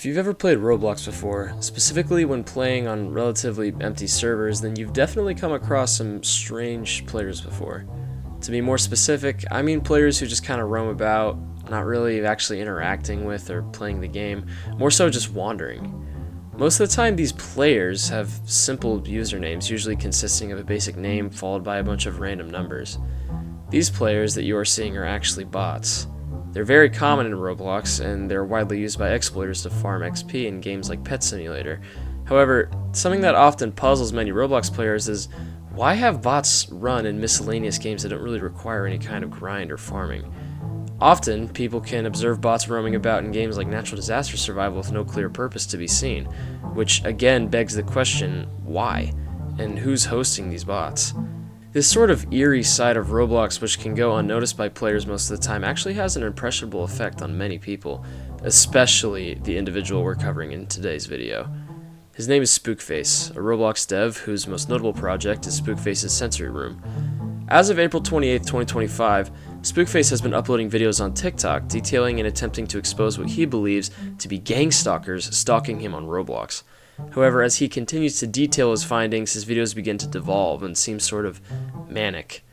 If you've ever played Roblox before, specifically when playing on relatively empty servers, then you've definitely come across some strange players before. To be more specific, I mean players who just kind of roam about, not really actually interacting with or playing the game, more so just wandering. Most of the time these players have simple usernames, usually consisting of a basic name followed by a bunch of random numbers. These players that you are seeing are actually bots. They're very common in Roblox, and they're widely used by exploiters to farm XP in games like Pet Simulator. However, something that often puzzles many Roblox players is, why have bots run in miscellaneous games that don't really require any kind of grind or farming? Often, people can observe bots roaming about in games like Natural Disaster Survival with no clear purpose to be seen, which again begs the question, why? And who's hosting these bots? This sort of eerie side of Roblox, which can go unnoticed by players most of the time, actually has an impressionable effect on many people, especially the individual we're covering in today's video. His name is Spookface, a Roblox dev whose most notable project is Spookface's Sensory Room. As of April 28, 2025, Spookface has been uploading videos on TikTok detailing and attempting to expose what he believes to be gang stalkers stalking him on Roblox. However, as he continues to detail his findings, his videos begin to devolve and seem sort of manic.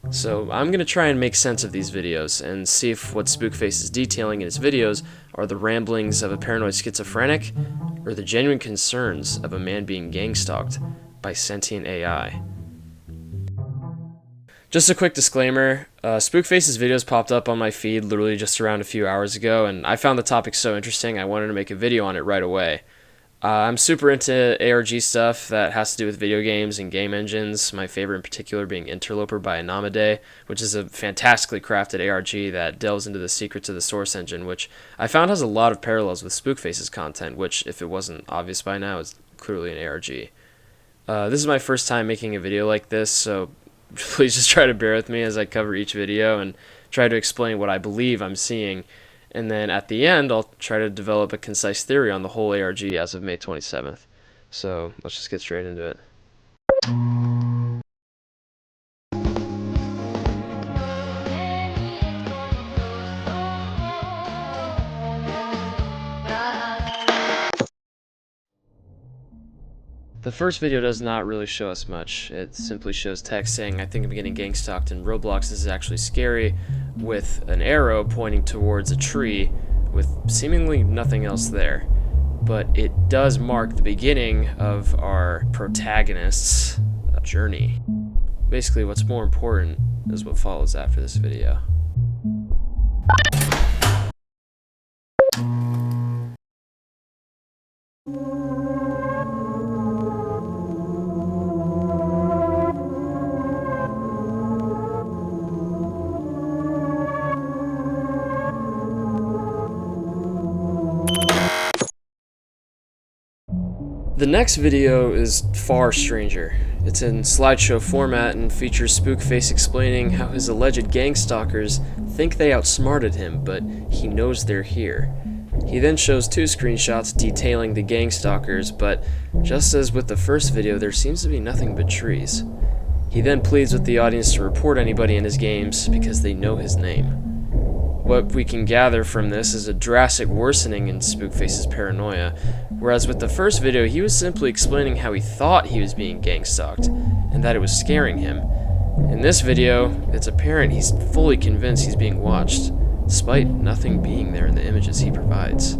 So I'm going to try and make sense of these videos and see if what Spookface is detailing in his videos are the ramblings of a paranoid schizophrenic or the genuine concerns of a man being gang-stalked by Sentient AI. Just a quick disclaimer, Spookface's videos popped up on my feed literally just around a few hours ago, and I found the topic so interesting I wanted to make a video on it right away. I'm super into ARG stuff that has to do with video games and game engines, my favorite in particular being Interloper by ANOMIDAE, which is a fantastically crafted ARG that delves into the secrets of the source engine, which I found has a lot of parallels with Spookface's content, which, if it wasn't obvious by now, is clearly an ARG. This is my first time making a video like this, so please just try to bear with me as I cover each video and try to explain what I believe I'm seeing. And then at the end, I'll try to develop a concise theory on the whole ARG as of May 27th. So let's just get straight into it. The first video does not really show us much. It simply shows text saying, "I think I'm getting gang-stalked in Roblox. This is actually scary," with an arrow pointing towards a tree with seemingly nothing else there. But it does mark the beginning of our protagonist's journey. Basically, what's more important is what follows after this video. The next video is far stranger. It's in slideshow format and features Spookface explaining how his alleged gang stalkers think they outsmarted him, but he knows they're here. He then shows two screenshots detailing the gang stalkers, but just as with the first video, there seems to be nothing but trees. He then pleads with the audience to report anybody in his games because they know his name. What we can gather from this is a drastic worsening in Spookface's paranoia, whereas with the first video he was simply explaining how he thought he was being gang-stalked, and that it was scaring him. In this video, it's apparent he's fully convinced he's being watched, despite nothing being there in the images he provides.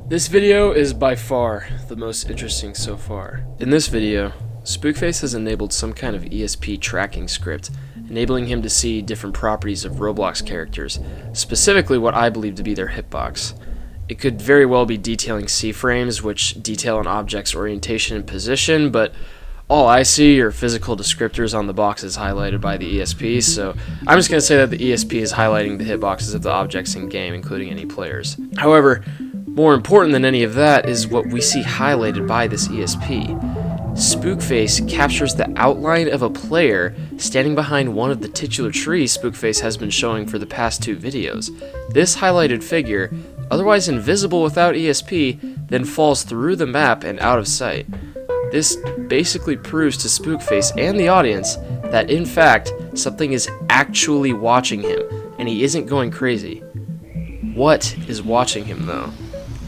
This video is by far the most interesting so far. In this video, Spookface has enabled some kind of ESP tracking script, enabling him to see different properties of Roblox characters, specifically what I believe to be their hitbox. It could very well be detailing C-frames, which detail an object's orientation and position, but All I see are physical descriptors on the boxes highlighted by the ESP, so I'm just going to say that the ESP is highlighting the hitboxes of the objects in game, including any players. However, more important than any of that is what we see highlighted by this ESP. Spookface captures the outline of a player standing behind one of the titular trees Spookface has been showing for the past 2 videos. This highlighted figure, otherwise invisible without ESP, then falls through the map and out of sight. This basically proves to Spookface and the audience that, in fact, something is actually watching him, and he isn't going crazy. What is watching him, though?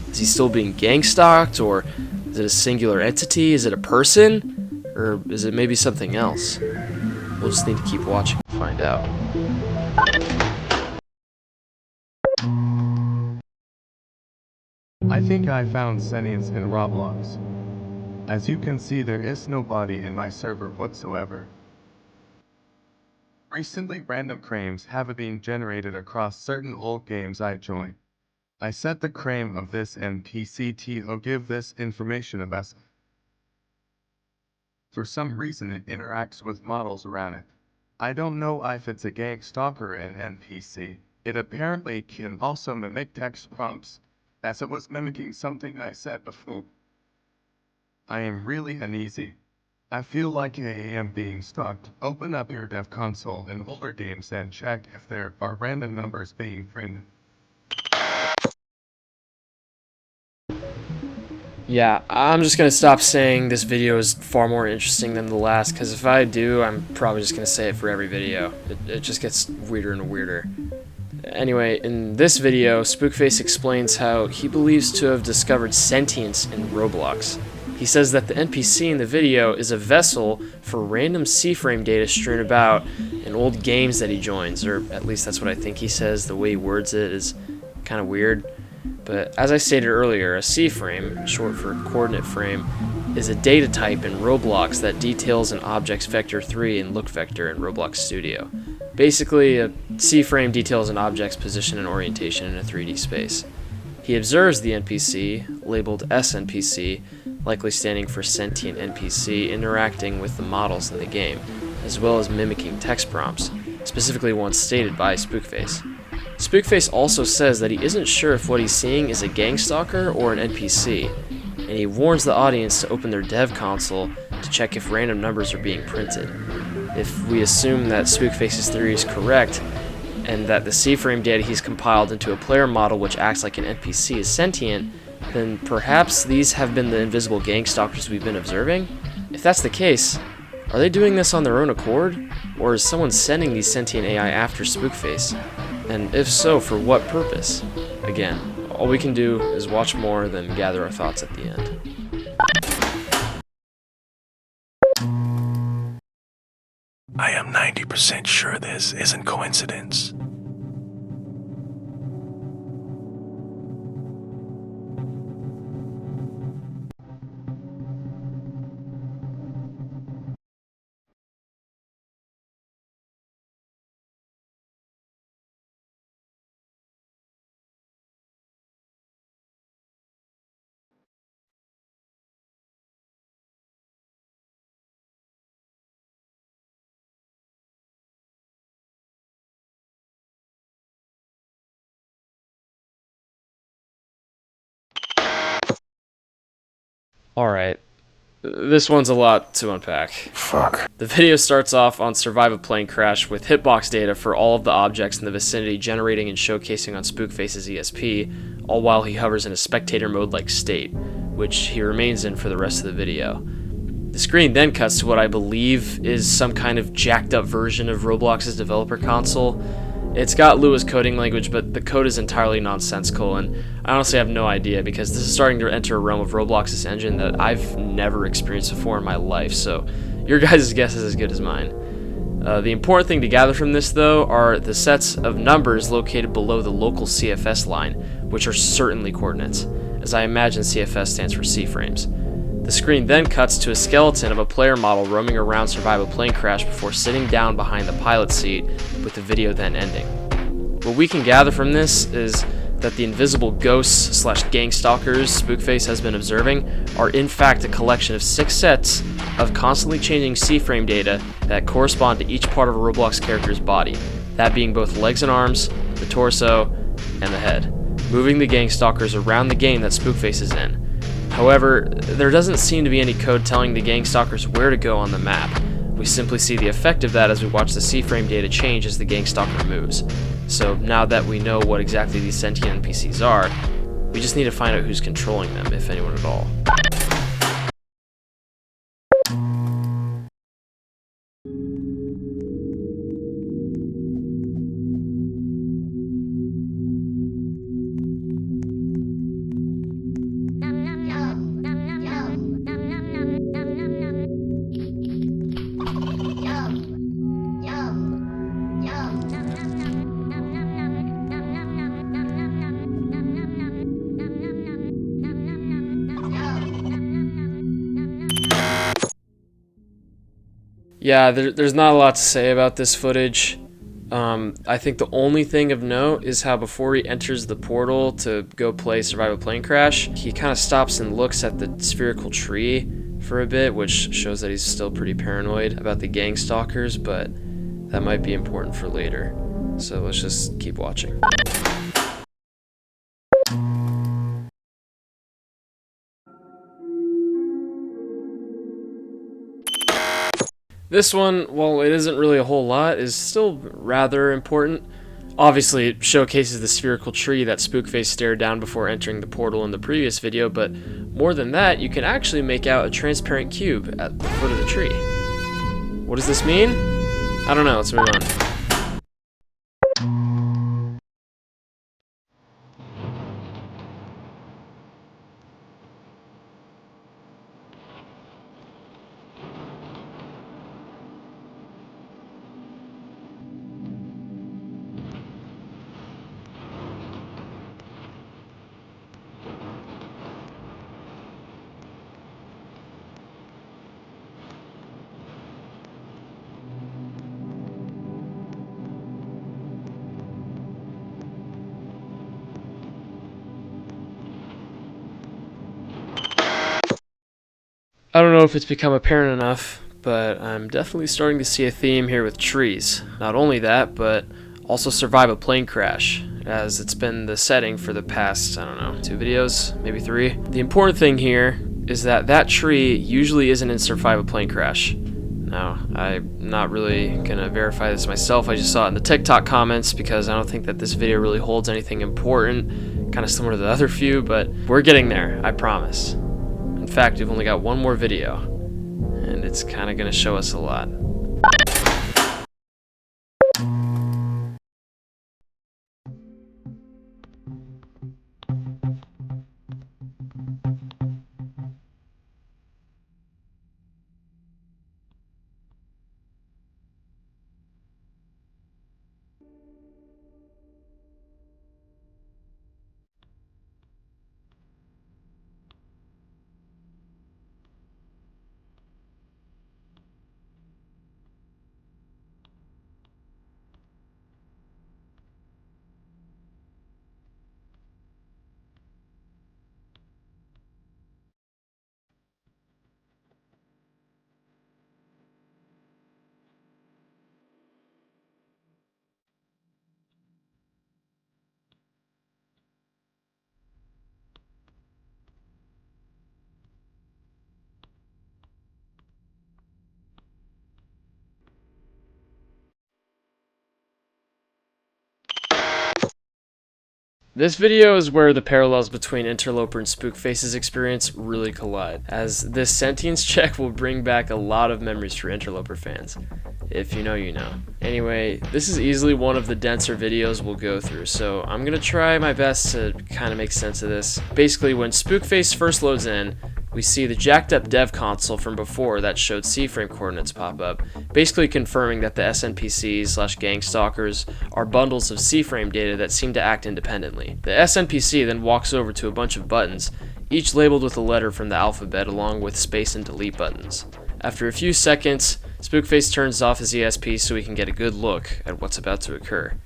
Is he still being gangstalked, or is it a singular entity? Is it a person? Or is it maybe something else? We'll just need to keep watching to find out. I think I found sentience in Roblox. As you can see, there is nobody in my server whatsoever. Recently, random frames have been generated across certain old games I joined. I set the frame of this NPC to give this information about. For some reason, it interacts with models around it. I don't know if it's a gangstalker in NPC. It apparently can also mimic text prompts, as it was mimicking something I said before. I am really uneasy. I feel like I am being stalked. Open up your dev console in older games and check if there are random numbers being printed. Yeah, I'm just going to stop saying this video is far more interesting than the last, because if I do, I'm probably just going to say it for every video. It just gets weirder and weirder. Anyway, in this video, Spookface explains how he believes to have discovered sentience in Roblox. He says that the NPC in the video is a vessel for random C-frame data strewn about in old games that he joins, or at least that's what I think he says. The way he words it is kind of weird. But as I stated earlier, a C-frame, short for coordinate frame, is a data type in Roblox that details an object's vector 3 and look vector in Roblox Studio. Basically, a C-frame details an object's position and orientation in a 3D space. He observes the NPC, labeled SNPC, likely standing for Sentient NPC, interacting with the models in the game, as well as mimicking text prompts, specifically ones stated by Spookface. Spookface also says that he isn't sure if what he's seeing is a gangstalker or an NPC, and he warns the audience to open their dev console to check if random numbers are being printed. If we assume that Spookface's theory is correct, and that the C-frame data he's compiled into a player model which acts like an NPC is sentient, then perhaps these have been the invisible gangstalkers we've been observing? If that's the case, are they doing this on their own accord, or is someone sending these sentient AI after Spookface? And if so, for what purpose? Again, all we can do is watch more, then gather our thoughts at the end. I am 90% sure this isn't coincidence. Alright, this one's a lot to unpack. Fuck. The video starts off on Survive a Plane Crash with hitbox data for all of the objects in the vicinity generating and showcasing on Spookface's ESP, all while he hovers in a spectator mode-like state, which he remains in for the rest of the video. The screen then cuts to what I believe is some kind of jacked up version of Roblox's developer console. It's got Lua's coding language, but the code is entirely nonsensical, and I honestly have no idea because this is starting to enter a realm of Roblox's engine that I've never experienced before in my life, so your guys' guess is as good as mine. The important thing to gather from this, though, are the sets of numbers located below the local CFS line, which are certainly coordinates, as I imagine CFS stands for C-frames. The screen then cuts to a skeleton of a player model roaming around Survive a Plane Crash before sitting down behind the pilot seat, with the video then ending. What we can gather from this is that the invisible ghosts slash gangstalkers Spookface has been observing are in fact a collection of 6 sets of constantly changing C-frame data that correspond to each part of a Roblox character's body, that being both legs and arms, the torso, and the head, moving the gangstalkers around the game that Spookface is in. However, there doesn't seem to be any code telling the gangstalkers where to go on the map. We simply see the effect of that as we watch the C-frame data change as the gangstalker moves. So now that we know what exactly these sentient NPCs are, we just need to find out who's controlling them, if anyone at all. Yeah, there's not a lot to say about this footage. I think the only thing of note is how before he enters the portal to go play Survive a Plane Crash, he kind of stops and looks at the spherical tree for a bit, which shows that he's still pretty paranoid about the gangstalkers, but that might be important for later. So let's just keep watching. This one, while it isn't really a whole lot, is still rather important. Obviously, it showcases the spherical tree that Spookface stared down before entering the portal in the previous video, but more than that, you can actually make out a transparent cube at the foot of the tree. What does this mean? I don't know, let's move on. I don't know if it's become apparent enough, but I'm definitely starting to see a theme here with trees. Not only that, but also Survive a Plane Crash, as it's been the setting for the past, I don't know, 2 videos, maybe 3. The important thing here is that that tree usually isn't in Survive a Plane Crash. Now, I'm not really gonna verify this myself, I just saw it in the TikTok comments because I don't think that this video really holds anything important, kind of similar to the other few, but we're getting there, I promise. In fact, we've only got one more video, and it's kind of going to show us a lot. This video is where the parallels between Interloper and Spookface's experience really collide, as this sentience check will bring back a lot of memories for Interloper fans. If you know, you know. Anyway, this is easily one of the denser videos we'll go through, so I'm gonna try my best to kind of make sense of this. Basically, when Spookface first loads in, we see the jacked up dev console from before that showed C-frame coordinates pop up, basically confirming that the SNPCs slash gangstalkers are bundles of C-frame data that seem to act independently. The SNPC then walks over to a bunch of buttons, each labeled with a letter from the alphabet along with space and delete buttons. After a few seconds, Spookface turns off his ESP so we can get a good look at what's about to occur.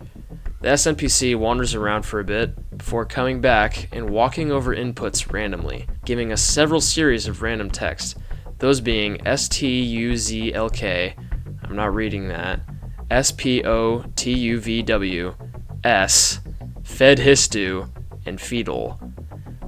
The SNPC wanders around for a bit, before coming back and walking over inputs randomly, giving us several series of random text, those being STUZLK, I'm not reading that, SPOTUVW, S, FedHistu, and Fetal.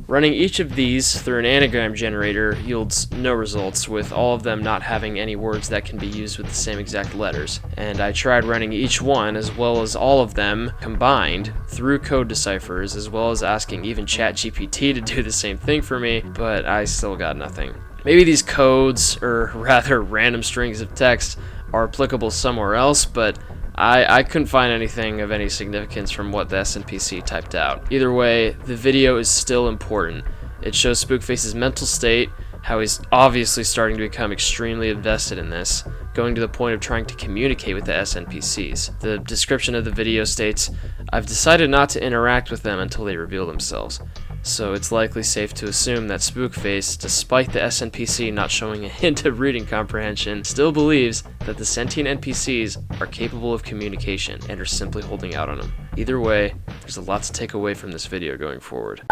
Running each of these through an anagram generator yields no results, with all of them not having any words that can be used with the same exact letters. And I tried running each one, as well as all of them combined, through code deciphers, as well as asking even ChatGPT to do the same thing for me, but I still got nothing. Maybe these codes, or rather random strings of text, are applicable somewhere else, but I couldn't find anything of any significance from what the SNPC typed out. Either way, the video is still important. It shows Spookface's mental state, how he's obviously starting to become extremely invested in this, going to the point of trying to communicate with the SNPCs. The description of the video states, "I've decided not to interact with them until they reveal themselves." So it's likely safe to assume that Spookface, despite the SNPC not showing a hint of reading comprehension, still believes that the sentient NPCs are capable of communication and are simply holding out on him. Either way, there's a lot to take away from this video going forward.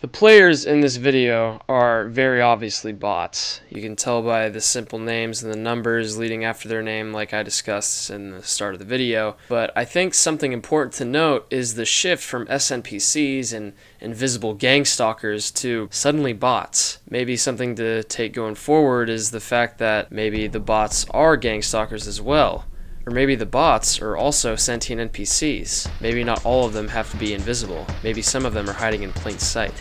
The players in this video are very obviously bots. You can tell by the simple names and the numbers leading after their name like I discussed in the start of the video. But I think something important to note is the shift from SNPCs and invisible gangstalkers to suddenly bots. Maybe something to take going forward is the fact that maybe the bots are gangstalkers as well. Or maybe the bots are also sentient NPCs. Maybe not all of them have to be invisible. Maybe some of them are hiding in plain sight.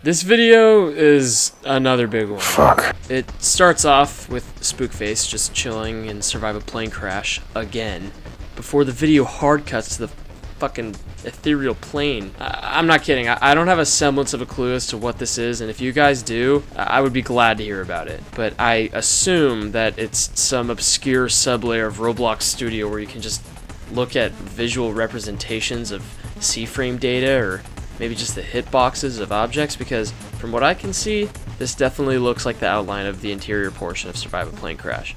This video is another big one. Fuck. It starts off with Spookface just chilling and survive a plane crash again, before the video hard cuts to the fucking ethereal plane. I'm not kidding. I don't have a semblance of a clue as to what this is, and if you guys do, I would be glad to hear about it. But I assume that it's some obscure sublayer of Roblox Studio where you can just look at visual representations of C-frame data, or maybe just the hitboxes of objects, because from what I can see, this definitely looks like the outline of the interior portion of Survive a Plane Crash.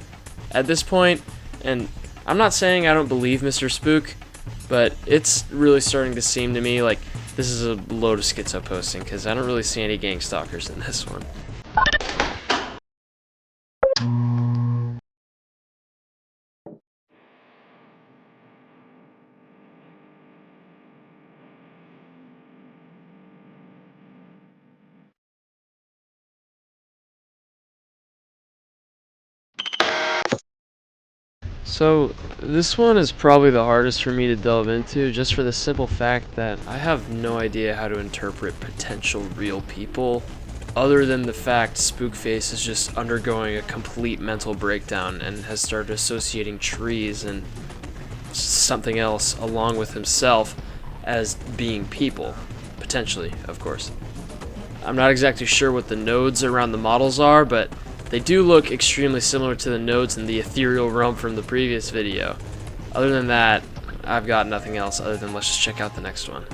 At this point, and I'm not saying I don't believe Mr. Spook, but it's really starting to seem to me like this is a load of schizo posting, because I don't really see any gangstalkers in this one. So this one is probably the hardest for me to delve into, just for the simple fact that I have no idea how to interpret potential real people, other than the fact Spookface is just undergoing a complete mental breakdown and has started associating trees and something else along with himself as being people, potentially, of course. I'm not exactly sure what the nodes around the models are, but they do look extremely similar to the nodes in the ethereal realm from the previous video. Other than that, I've got nothing else other than let's just check out the next one.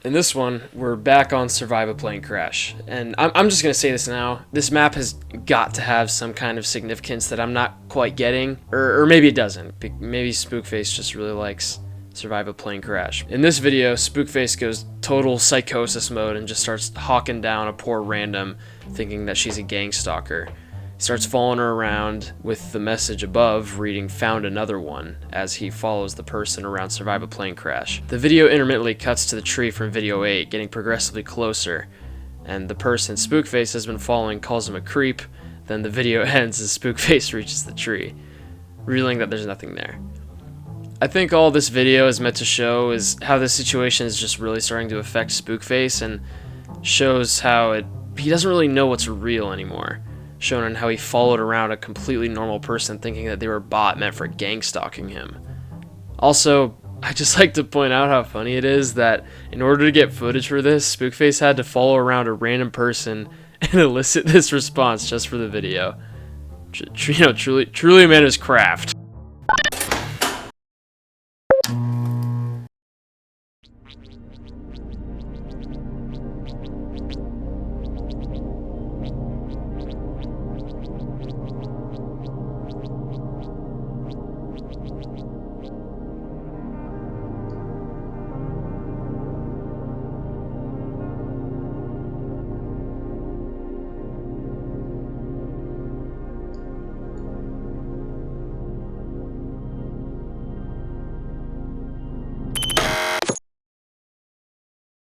In this one, we're back on Survive a Plane Crash, and I'm just going to say this now, this map has got to have some kind of significance that I'm not quite getting, or maybe it doesn't. Maybe Spookface just really likes survive a plane crash. In this video, Spookface goes total psychosis mode and just starts hawking down a poor random, thinking that she's a gang stalker. He starts following her around with the message above reading "found another one" as he follows the person around survive a plane crash. The video intermittently cuts to the tree from video 8, getting progressively closer, and the person Spookface has been following calls him a creep. Then the video ends as Spookface reaches the tree, revealing that there's nothing there. I think all this video is meant to show is how this situation is just really starting to affect Spookface, and shows how he doesn't really know what's real anymore, shown in how he followed around a completely normal person thinking that they were a bot meant for gang stalking him. Also, I just like to point out how funny it is that in order to get footage for this, Spookface had to follow around a random person and elicit this response just for the video. Truly a man of his craft.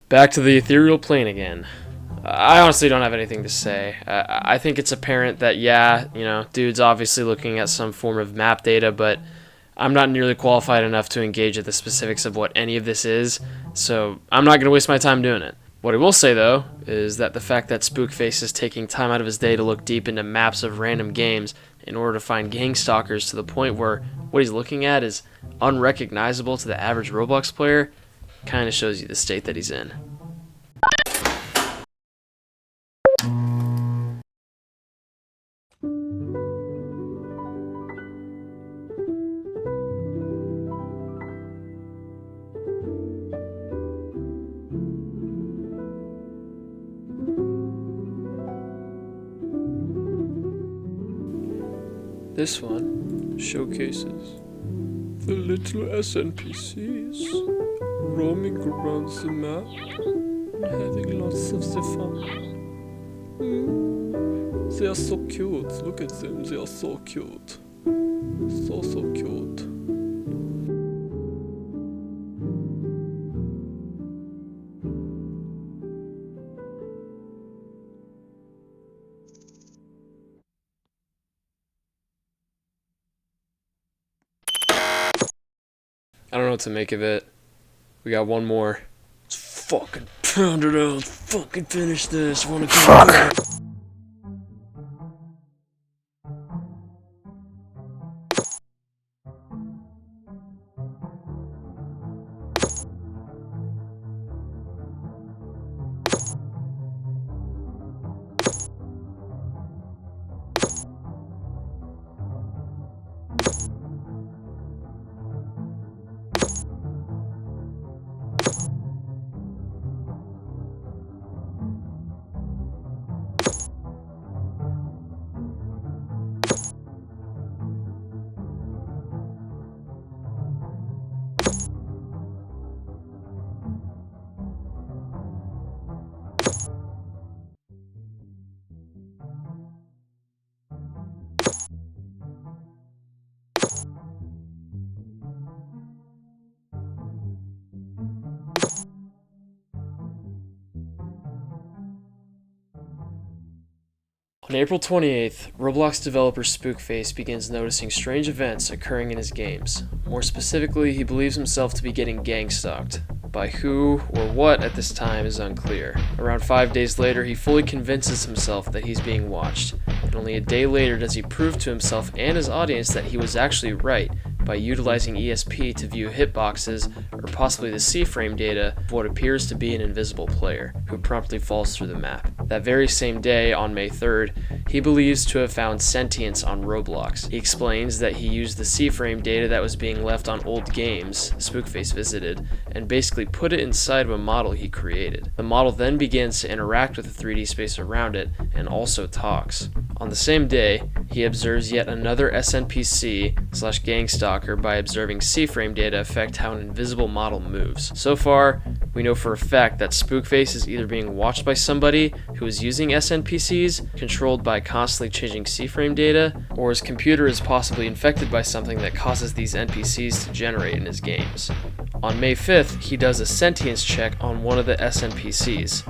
Back to the ethereal plane again. I honestly don't have anything to say. I think it's apparent that, yeah, dude's obviously looking at some form of map data, but I'm not nearly qualified enough to engage at the specifics of what any of this is, so I'm not going to waste my time doing it. What I will say, though, is that the fact that Spookface is taking time out of his day to look deep into maps of random games in order to find gang stalkers to the point where what he's looking at is unrecognizable to the average Roblox player kind of shows you the state that he's in. This one showcases the little SNPCs roaming around the map and having lots of the fun. They are so cute, look at them, they are so cute. So cute. I don't know what to make of it. We got one more. Let's fucking pound it out. Fucking finish this. Wanna go back. On April 28th, Roblox developer Spookface begins noticing strange events occurring in his games. More specifically, he believes himself to be getting gang-stalked. By who or what at this time is unclear. Around 5 days later, he fully convinces himself that he's being watched, and only a day later does he prove to himself and his audience that he was actually right by utilizing ESP to view hitboxes or possibly the C-frame data of what appears to be an invisible player, who promptly falls through the map. That very same day, on May 3rd, he believes to have found sentience on Roblox. He explains that he used the C-frame data that was being left on old games Spookface visited, and basically put it inside of a model he created. The model then begins to interact with the 3D space around it, and also talks. On the same day, he observes yet another SNPC/gangstalker by observing C-frame data affect how an invisible model moves. So far, we know for a fact that Spookface is either being watched by somebody who is using SNPCs, controlled by constantly changing C-frame data, or his computer is possibly infected by something that causes these NPCs to generate in his games. On May 5th, he does a sentience check on one of the SNPCs,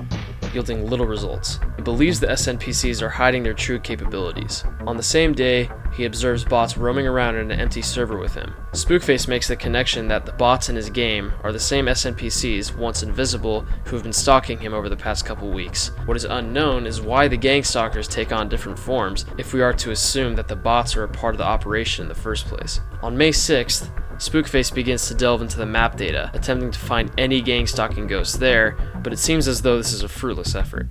yielding little results. He believes the SNPCs are hiding their true capabilities. On the same day, he observes bots roaming around in an empty server with him. Spookface makes the connection that the bots in his game are the same SNPCs, once invisible, who have been stalking him over the past couple weeks. What is unknown is why the gangstalkers take on different forms, if we are to assume that the bots are a part of the operation in the first place. On May 6th, Spookface begins to delve into the map data, attempting to find any gangstalking ghosts there, but it seems as though this is a fruitless effort.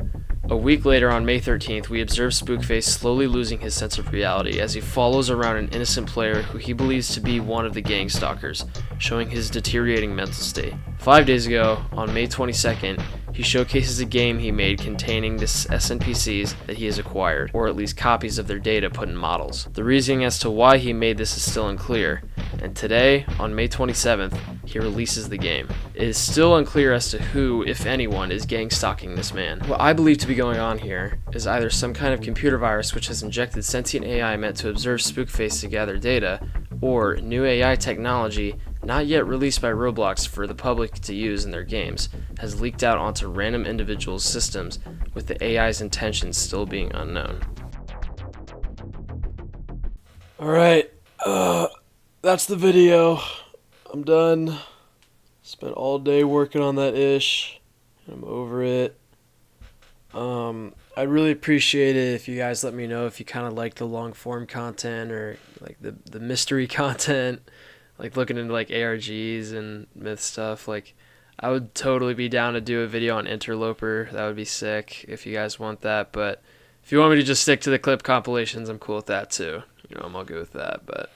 A week later, on May 13th, we observe Spookface slowly losing his sense of reality as he follows around an innocent player who he believes to be one of the gangstalkers, showing his deteriorating mental state. 5 days ago, on May 22nd, he showcases a game he made containing the SNPCs that he has acquired, or at least copies of their data put in models. The reasoning as to why he made this is still unclear, and today, on May 27th, he releases the game. It is still unclear as to who, if anyone, is gangstalking this man. What I believe to be going on here is either some kind of computer virus which has injected sentient AI meant to observe Spookface to gather data, or new AI technology not yet released by Roblox for the public to use in their games, has leaked out onto random individuals' systems, with the AI's intentions still being unknown. Alright, that's the video. I'm done. Spent all day working on that ish. I'm over it. I'd really appreciate it if you guys let me know if you kind of like the long form content or like the mystery content, like looking into like ARGs and myth stuff. Like, I would totally be down to do a video on Interloper. That would be sick if you guys want that. But if you want me to just stick to the clip compilations, I'm cool with that too. I'm all good with that. But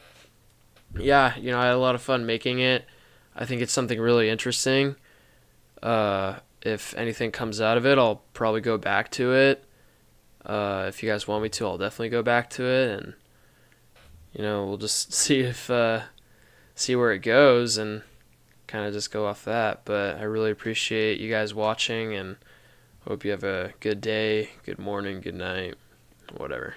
yeah, I had a lot of fun making it. I think it's something really interesting. If anything comes out of it, I'll probably go back to it. If you guys want me to, I'll definitely go back to it, and we'll just see where it goes and kind of just go off that. But I really appreciate you guys watching, and hope you have a good day, good morning, good night, whatever.